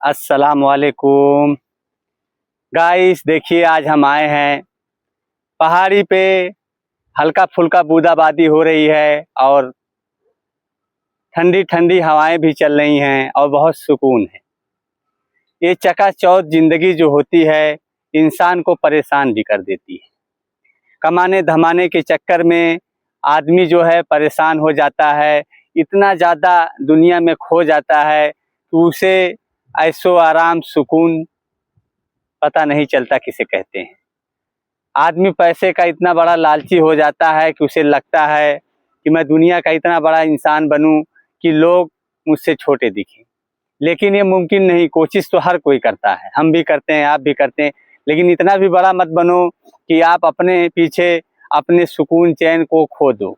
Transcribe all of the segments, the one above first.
अस्सलाम वालेकुम गाइस। देखिए आज हम आए हैं पहाड़ी पे। हल्का फुल्का बूंदाबांदी हो रही है और ठंडी ठंडी हवाएं भी चल रही हैं और बहुत सुकून है। ये चकाचौंध जिंदगी जो होती है इंसान को परेशान भी कर देती है। कमाने धमाने के चक्कर में आदमी जो है परेशान हो जाता है, इतना ज़्यादा दुनिया में खो जाता है कि उसे ऐशो आराम सुकून पता नहीं चलता किसे कहते हैं। आदमी पैसे का इतना बड़ा लालची हो जाता है कि उसे लगता है कि मैं दुनिया का इतना बड़ा इंसान बनूं कि लोग मुझसे छोटे दिखें। लेकिन ये मुमकिन नहीं। कोशिश तो हर कोई करता है, हम भी करते हैं, आप भी करते हैं, लेकिन इतना भी बड़ा मत बनो कि आप अपने पीछे अपने सुकून चैन को खो दो।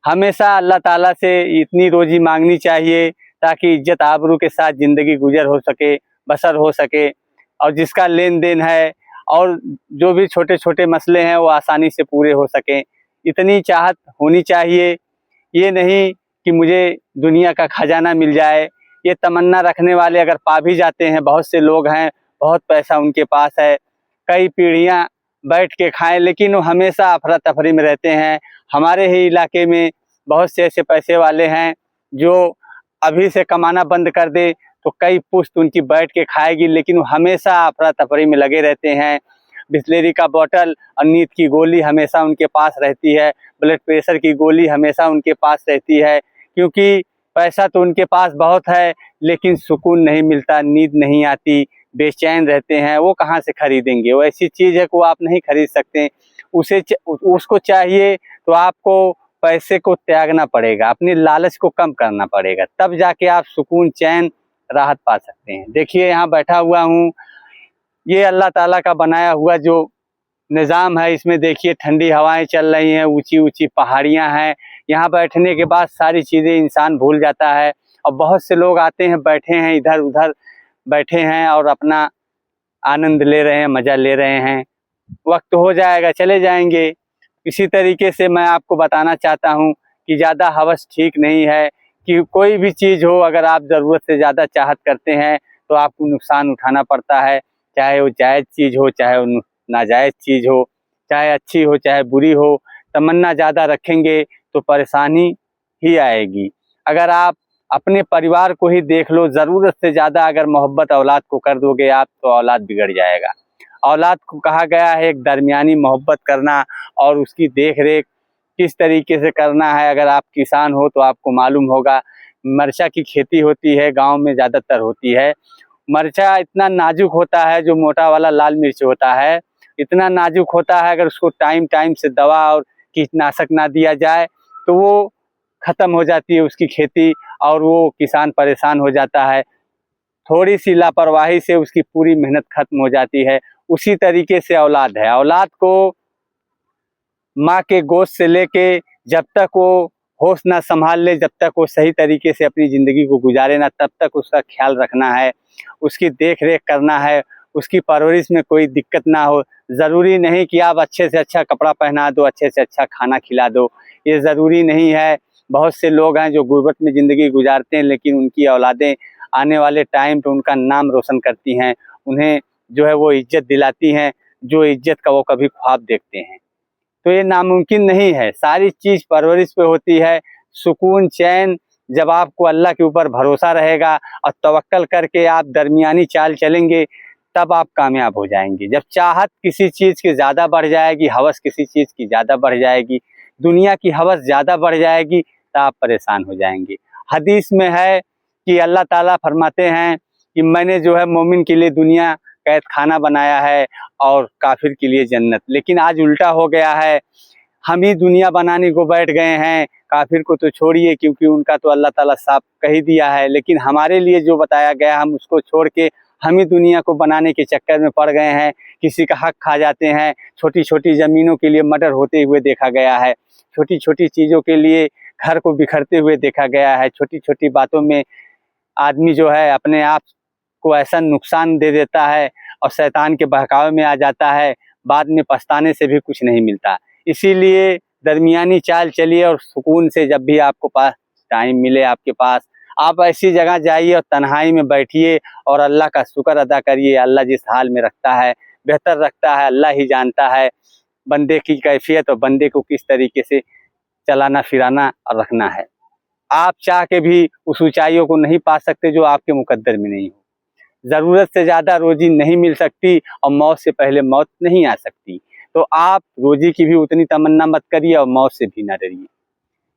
हमेशा अल्लाह ताला से इतनी रोजी मांगनी चाहिए ताकि इज्जत आबरू के साथ ज़िंदगी गुजर हो सके, बसर हो सके, और जिसका लेन देन है और जो भी छोटे छोटे मसले हैं वो आसानी से पूरे हो सकें। इतनी चाहत होनी चाहिए। ये नहीं कि मुझे दुनिया का खजाना मिल जाए। ये तमन्ना रखने वाले अगर पा भी जाते हैं, बहुत से लोग हैं, बहुत पैसा उनके पास है, कई पीढ़ियां बैठ के खाएं, लेकिन वो हमेशा अफरा तफरी में रहते हैं। हमारे ही इलाके में बहुत से ऐसे पैसे वाले हैं जो अभी से कमाना बंद कर दे तो कई पुश्त उनकी बैठ के खाएगी, लेकिन वो हमेशा अफरा तफरी में लगे रहते हैं। बिस्लेरी का बोतल और नींद की गोली हमेशा उनके पास रहती है, ब्लड प्रेशर की गोली हमेशा उनके पास रहती है, क्योंकि पैसा तो उनके पास बहुत है लेकिन सुकून नहीं मिलता, नींद नहीं आती, बेचैन रहते हैं। वो कहाँ से खरीदेंगे? वो ऐसी चीज़ है कि वो आप नहीं खरीद सकते। उसको चाहिए तो आपको पैसे को त्यागना पड़ेगा, अपनी लालच को कम करना पड़ेगा, तब जाके आप सुकून चैन राहत पा सकते हैं। देखिए यहाँ बैठा हुआ हूँ, ये अल्लाह ताला का बनाया हुआ जो निज़ाम है, इसमें देखिए ठंडी हवाएं चल रही हैं, ऊंची ऊंची पहाड़ियां हैं। यहाँ बैठने के बाद सारी चीज़ें इंसान भूल जाता है। और बहुत से लोग आते हैं, बैठे हैं, इधर उधर बैठे हैं और अपना आनंद ले रहे हैं, मज़ा ले रहे हैं। वक्त हो जाएगा, चले जाएंगे। इसी तरीके से मैं आपको बताना चाहता हूँ कि ज़्यादा हवस ठीक नहीं है। कि कोई भी चीज़ हो, अगर आप ज़रूरत से ज़्यादा चाहत करते हैं तो आपको नुकसान उठाना पड़ता है। चाहे वो जायज़ चीज़ हो, चाहे वो नाजायज़ चीज़ हो, चाहे अच्छी हो चाहे बुरी हो। तमन्ना ज़्यादा रखेंगे तो परेशानी ही आएगी। अगर आप अपने परिवार को ही देख लो, ज़रूरत से ज़्यादा अगर मोहब्बत औलाद को कर दोगे आप तो औलाद बिगड़ जाएगा। औलाद को कहा गया है एक दरमियानी मोहब्बत करना और उसकी देख रेख किस तरीके से करना है। अगर आप किसान हो तो आपको मालूम होगा, मिर्चा की खेती होती है, गांव में ज़्यादातर होती है। मिर्चा इतना नाजुक होता है, जो मोटा वाला लाल मिर्च होता है इतना नाजुक होता है, अगर उसको टाइम टाइम से दवा और कीटनाशक ना दिया जाए तो वो ख़त्म हो जाती है उसकी खेती और वो किसान परेशान हो जाता है। थोड़ी सी लापरवाही से उसकी पूरी मेहनत खत्म हो जाती है। उसी तरीके से औलाद है। औलाद को माँ के गोश्त से लेके जब तक वो होश ना संभाल ले, जब तक वो सही तरीके से अपनी ज़िंदगी को गुजारे ना, तब तक उसका ख्याल रखना है, उसकी देख रेख करना है, उसकी परवरिश में कोई दिक्कत ना हो। ज़रूरी नहीं कि आप अच्छे से अच्छा कपड़ा पहना दो, अच्छे से अच्छा खाना खिला दो, ये ज़रूरी नहीं है। बहुत से लोग हैं जो गुर्बत में ज़िंदगी गुजारते हैं, लेकिन उनकी औलादें आने वाले टाइम पे उनका नाम रोशन करती हैं, उन्हें जो है वो इज्जत दिलाती हैं, जो इज्जत का वो कभी ख्वाब देखते हैं। तो ये नामुमकिन नहीं है। सारी चीज़ परवरिश पे होती है। सुकून चैन जब आपको अल्लाह के ऊपर भरोसा रहेगा और तवक्कल करके आप दरमियानी चाल चलेंगे, तब आप कामयाब हो जाएंगे। जब चाहत किसी चीज़ की ज़्यादा बढ़ जाएगी, हवस किसी चीज़ की ज़्यादा बढ़ जाएगी, दुनिया की हवस ज़्यादा बढ़ जाएगी, तो आप परेशान हो जाएंगे। हदीस में है कि अल्लाह ताला फरमाते हैं कि मैंने जो है मोमिन के लिए दुनिया कैद खाना बनाया है और काफिर के लिए जन्नत। लेकिन आज उल्टा हो गया है, हम ही दुनिया बनाने को बैठ गए हैं। काफिर को तो छोड़िए, क्योंकि उनका तो अल्लाह ताला साफ कह ही दिया है, लेकिन हमारे लिए जो बताया गया हम उसको छोड़ के हम ही दुनिया को बनाने के चक्कर में पड़ गए हैं। किसी का हक खा जाते हैं। छोटी छोटी ज़मीनों के लिए मर्डर होते हुए देखा गया है, छोटी छोटी चीज़ों के लिए घर को बिखरते हुए देखा गया है। छोटी छोटी बातों में आदमी जो है अपने आप को ऐसा नुकसान दे देता है और शैतान के बहकावे में आ जाता है, बाद में पछताने से भी कुछ नहीं मिलता। इसीलिए दरमियानी चाल चलिए और सुकून से, जब भी आपको पास टाइम मिले आपके पास, आप ऐसी जगह जाइए और तन्हाई में बैठिए और अल्लाह का शुक्र अदा करिए। अल्लाह जिस हाल में रखता है, बेहतर रखता है, अल्लाह ही जानता है बंदे की कैफियत और बंदे को किस तरीके से चलाना फिराना और रखना है। आप चाह के भी उस ऊंचाइयों को नहीं पा सकते जो आपके मुकद्दर में नहीं हो। ज़रूरत से ज़्यादा रोजी नहीं मिल सकती और मौत से पहले मौत नहीं आ सकती। तो आप रोजी की भी उतनी तमन्ना मत करिए और मौत से भी ना डरिए।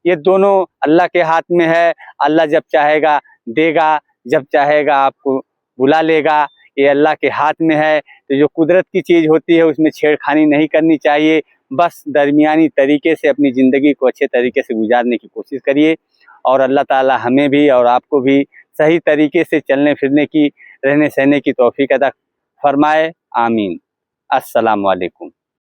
ये दोनों अल्लाह के हाथ में है। अल्लाह जब चाहेगा देगा, जब चाहेगा आपको बुला लेगा। ये अल्लाह के हाथ में है। तो जो कुदरत की चीज़ होती है उसमें छेड़खानी नहीं करनी चाहिए। बस दरमियानी तरीके से अपनी ज़िंदगी को अच्छे तरीके से गुजारने की कोशिश करिए और अल्लाह ताला हमें भी और आपको भी सही तरीके से चलने फिरने की, रहने सहने की तौफीक अता फरमाए। आमीन। अस्सलामु अलैकुम।